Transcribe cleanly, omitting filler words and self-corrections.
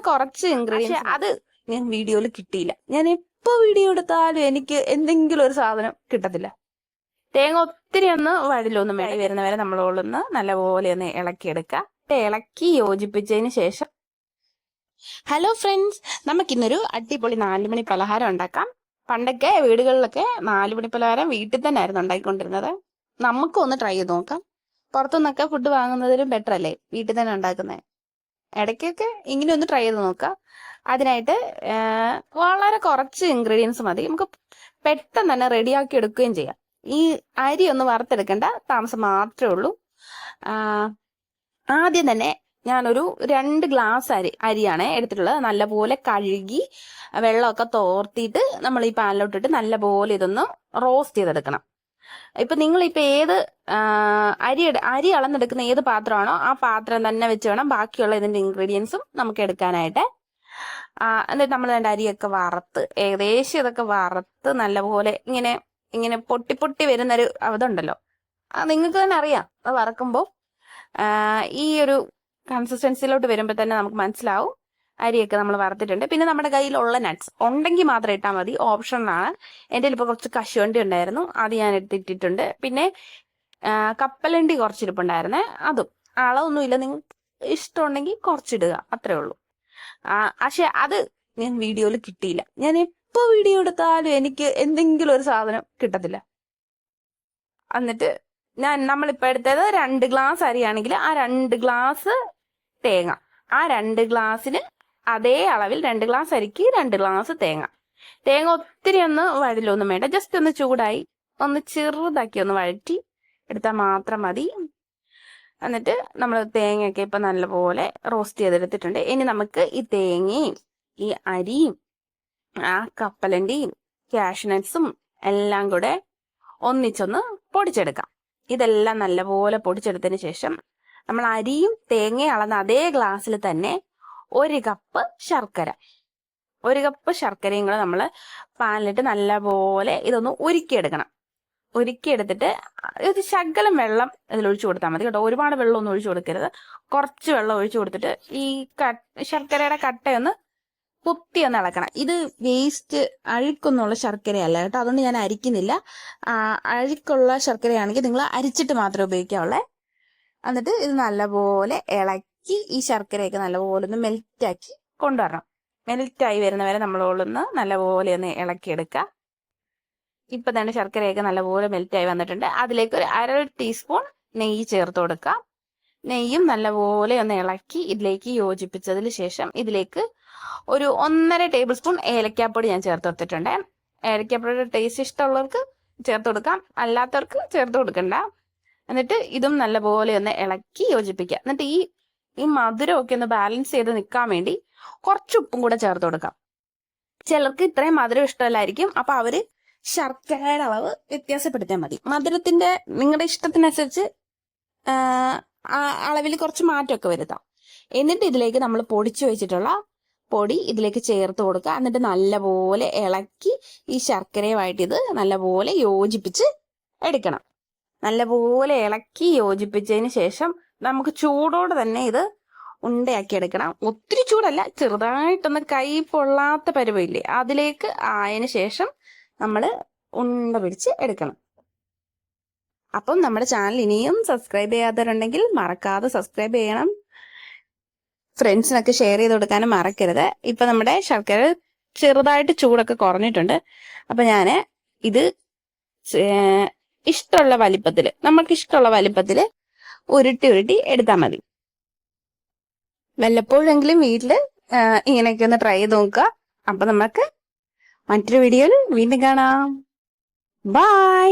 കുറച്ച് ഇൻഗ്രീഡിയൻസ് അത് ഞാൻ വീഡിയോയിൽ കിട്ടിയില്ല. ഞാൻ എപ്പോ വീഡിയോ എടുത്താലും എനിക്ക് എന്തെങ്കിലും ഒരു സാധനം കിട്ടത്തില്ല. തേങ്ങ ഒത്തിരി ഒന്ന് വഴലൊന്നും വേണ്ടി വരുന്നവരെ നമ്മളൊന്ന് നല്ലപോലെ ഒന്ന് ഇളക്കിയെടുക്കുക. ഇളക്കി യോജിപ്പിച്ചതിന് ശേഷം ഹലോ ഫ്രണ്ട്സ്, നമുക്കിന്നൊരു അടിപൊളി 4 മണി പലഹാരം ഉണ്ടാക്കാം. പണ്ടൊക്കെ വീടുകളിലൊക്കെ 4 മണി പലഹാരം വീട്ടിൽ തന്നെ ആയിരുന്നു ഉണ്ടാക്കിക്കൊണ്ടിരുന്നത്. നമുക്കൊന്ന് ട്രൈ ചെയ്ത് നോക്കാം. പുറത്തുനിന്നൊക്കെ ഫുഡ് വാങ്ങുന്നതിലും ബെറ്റർ അല്ലേ വീട്ടിൽ തന്നെ ഉണ്ടാക്കുന്നത്? ഇടയ്ക്കൊക്കെ ഇങ്ങനെ ഒന്ന് ട്രൈ ചെയ്ത് നോക്കാം. അതിനായിട്ട് വളരെ കുറച്ച് ഇൻഗ്രീഡിയൻസ് മതി. നമുക്ക് പെട്ടെന്ന് തന്നെ റെഡിയാക്കി എടുക്കുകയും ചെയ്യാം. ഈ അരി ഒന്ന് വറുത്തെടുക്കേണ്ട താമസം മാത്രമേ ഉള്ളൂ. ആദ്യം തന്നെ ഞാനൊരു 2 ഗ്ലാസ് അരിയാണ് എടുത്തിട്ടുള്ളത്. നല്ലപോലെ കഴുകി വെള്ളമൊക്കെ തോർത്തിയിട്ട് നമ്മൾ ഈ പാനിലോട്ടിട്ട് നല്ലപോലെ ഇതൊന്ന് റോസ്റ്റ് ചെയ്തെടുക്കണം. ഇപ്പൊ നിങ്ങളിപ്പോൾ ഏത് അരി അളന്നെടുക്കുന്ന ഏത് പാത്രമാണോ ആ പാത്രം തന്നെ വെച്ച് വേണം ബാക്കിയുള്ള ഇതിന്റെ ഇൻഗ്രീഡിയൻസും നമുക്ക് എടുക്കാനായിട്ട്. എന്നിട്ട് നമ്മൾ അതിന്റെ അരിയൊക്കെ വറുത്ത് ഏകദേശം ഇതൊക്കെ വറുത്ത് നല്ലപോലെ ഇങ്ങനെ പൊട്ടി പൊട്ടി വരുന്നൊരു ഇതുണ്ടല്ലോ, നിങ്ങൾക്ക് തന്നെ അറിയാം. അത് വറക്കുമ്പോൾ ഈ ഒരു കൺസിസ്റ്റൻസിയിലോട്ട് വരുമ്പോൾ തന്നെ നമുക്ക് മനസ്സിലാവും അരിയൊക്കെ നമ്മൾ വറുത്തിട്ടുണ്ട്. പിന്നെ നമ്മുടെ കയ്യിലുള്ള നട്ട്സ് ഉണ്ടെങ്കിൽ മാത്രം ഇട്ടാൽ മതി, ഓപ്ഷണലാണ്. എൻ്റെ ഇപ്പോൾ കുറച്ച് കശുവണ്ടി ഉണ്ടായിരുന്നു, അത് ഞാൻ എടുത്തിട്ടിട്ടുണ്ട്. പിന്നെ കപ്പലണ്ടി കുറച്ചിരിപ്പുണ്ടായിരുന്നേ, അതും അളവൊന്നുമില്ല, നിങ്ങൾക്ക് ഇഷ്ടമുണ്ടെങ്കിൽ കുറച്ചിടുക, അത്രേ ഉള്ളൂ. പക്ഷെ അത് ഞാൻ വീഡിയോയിൽ കിട്ടിയില്ല. ഞാൻ എപ്പോ വീഡിയോ എടുത്താലും എനിക്ക് എന്തെങ്കിലും ഒരു സാധനം കിട്ടത്തില്ല. എന്നിട്ട് നമ്മളിപ്പോൾ എടുത്തത് 2 ഗ്ലാസ് അരിയാണെങ്കിൽ ആ 2 ഗ്ലാസ് തേങ്ങ, ആ 2 ഗ്ലാസ്സിന് അതേ അളവിൽ 2 ഗ്ലാസ് അരിക്ക് 2 ഗ്ലാസ് തേങ്ങ. തേങ്ങ ഒത്തിരി ഒന്ന് വഴലൊന്നും വേണ്ട, ജസ്റ്റ് ഒന്ന് ചൂടായി ഒന്ന് ചെറുതാക്കി ഒന്ന് വഴറ്റി എടുത്താൽ മാത്രം മതി. എന്നിട്ട് നമ്മൾ തേങ്ങയൊക്കെ ഇപ്പം നല്ലപോലെ റോസ്റ്റ് ചെയ്തെടുത്തിട്ടുണ്ട്. ഇനി നമുക്ക് ഈ തേങ്ങയും ഈ അരിയും ആ കപ്പലണ്ടിയും കാഷ്നട്ട്സും എല്ലാം കൂടെ ഒന്നിച്ചൊന്ന് പൊടിച്ചെടുക്കാം. ഇതെല്ലാം നല്ലപോലെ പൊടിച്ചെടുത്തതിന് ശേഷം നമ്മൾ അരിയും തേങ്ങയും അളന്ന അതേ ഗ്ലാസ്സിൽ തന്നെ 1 കപ്പ് ശർക്കര, 1 കപ്പ് ശർക്കരയും കൂടെ നമ്മൾ പാനിലിട്ട് നല്ലപോലെ ഇതൊന്ന് ഉരുക്കിയെടുക്കണം. ഉരുക്കിയെടുത്തിട്ട് ഇത് ശകലം വെള്ളം ഇതിലൊഴിച്ചു കൊടുത്താൽ മതി കേട്ടോ. ഒരുപാട് വെള്ളം ഒന്നും ഒഴിച്ചു കൊടുക്കരുത്, കുറച്ച് വെള്ളം ഒഴിച്ചു കൊടുത്തിട്ട് ഈ ശർക്കരയുടെ കട്ടയൊന്ന് കുത്തിയൊന്ന് ഇളക്കണം. ഇത് വേസ്റ്റ് അഴുക്കൊന്നുള്ള ശർക്കരയല്ല കേട്ടോ, അതുകൊണ്ട് ഞാൻ അരിക്കുന്നില്ല. അഴുക്കുള്ള ശർക്കരയാണെങ്കിൽ നിങ്ങൾ അരിച്ചിട്ട് മാത്രമേ ഉപയോഗിക്കാവുള്ളേ. എന്നിട്ട് ഇത് നല്ലപോലെ ഇളക്കി ഈ ശർക്കരയൊക്കെ നല്ലപോലെ ഒന്ന് മെൽറ്റാക്കി കൊണ്ടുവരണം. മെൽറ്റായി വരുന്നവരെ നമ്മളൊന്ന് നല്ലപോലെ ഒന്ന് ഇളക്കിയെടുക്കുക. ഇപ്പം തന്നെ ശർക്കരയൊക്കെ നല്ലപോലെ മെൽറ്റായി വന്നിട്ടുണ്ട്. അതിലേക്ക് ഒരു 1/2 ടീസ്പൂൺ നെയ്യ് ചേർത്ത് കൊടുക്കാം. നെയ്യും നല്ലപോലെ ഒന്ന് ഇളക്കി ഇതിലേക്ക് യോജിപ്പിച്ചതിന് ശേഷം ഇതിലേക്ക് ഒരു 1.5 ടേബിൾ സ്പൂൺ ഏലക്കാപ്പൊടി ഞാൻ ചേർത്ത് കൊടുത്തിട്ടുണ്ട്. ഏലക്കാപ്പൊടിയുടെ ടേസ്റ്റ് ഇഷ്ടമുള്ളവർക്ക് ചേർത്ത് കൊടുക്കാം, അല്ലാത്തവർക്ക് ചേർത്ത് കൊടുക്കണ്ട. എന്നിട്ട് ഇതും നല്ലപോലെ ഒന്ന് ഇളക്കി യോജിപ്പിക്കുക. എന്നിട്ട് ഈ മധുരമൊക്കെ ഒന്ന് ബാലൻസ് ചെയ്ത് നിൽക്കാൻ വേണ്ടി കുറച്ച് ഉപ്പും കൂടെ ചേർത്ത് കൊടുക്കാം. ചിലർക്ക് ഇത്രയും മധുരം ഇഷ്ടമല്ലായിരിക്കും, അപ്പൊ അവര് ശർക്കരയുടെ അളവ് വ്യത്യാസപ്പെടുത്തിയാൽ മതി. മധുരത്തിന്റെ നിങ്ങളുടെ ഇഷ്ടത്തിനനുസരിച്ച് അളവിൽ കുറച്ച് മാറ്റമൊക്കെ വരുത്താം. എന്നിട്ട് ഇതിലേക്ക് നമ്മൾ പൊടിച്ചു വെച്ചിട്ടുള്ള പൊടി ഇതിലേക്ക് ചേർത്ത് കൊടുക്കുക. എന്നിട്ട് നല്ലപോലെ ഇളക്കി ഈ ശർക്കരയുമായിട്ട് ഇത് നല്ലപോലെ യോജിപ്പിച്ച് എടുക്കണം. നല്ലപോലെ ഇളക്കി യോജിപ്പിച്ചതിന് ശേഷം നമുക്ക് ചൂടോടെ തന്നെ ഇത് ഉണ്ടയാക്കി എടുക്കണം. ഒത്തിരി ചൂടല്ല, ചെറുതായിട്ടൊന്ന് കൈ പൊള്ളാത്ത പരുവമില്ലേ, അതിലേക്ക് ആയതിനു ശേഷം നമ്മൾ ഉണ്ട പിടിച്ച് എടുക്കണം. അപ്പം നമ്മുടെ ചാനൽ ഇനിയും സബ്സ്ക്രൈബ് ചെയ്യാത്തവരുണ്ടെങ്കിൽ മറക്കാതെ സബ്സ്ക്രൈബ് ചെയ്യണം. ഫ്രണ്ട്സിനൊക്കെ ഷെയർ ചെയ്ത് കൊടുക്കാനും മറക്കരുത്. ഇപ്പം നമ്മുടെ ശർക്കര ചെറുതായിട്ട് ചൂടൊക്കെ കുറഞ്ഞിട്ടുണ്ട്. അപ്പം ഞാൻ ഇത് ഇഷ്ടമുള്ള വലിപ്പത്തിൽ, നമുക്ക് ഇഷ്ടമുള്ള വലിപ്പത്തിൽ ഉരുട്ടി എടുത്താൽ മതി. വല്ലപ്പോഴെങ്കിലും വീട്ടിൽ ഇങ്ങനെയൊക്കെ ഒന്ന് ട്രൈ ചെയ്ത് നോക്കുക. അപ്പം നമുക്ക് മറ്റൊരു വീഡിയോയിൽ വീണ്ടും കാണാം. ബൈ.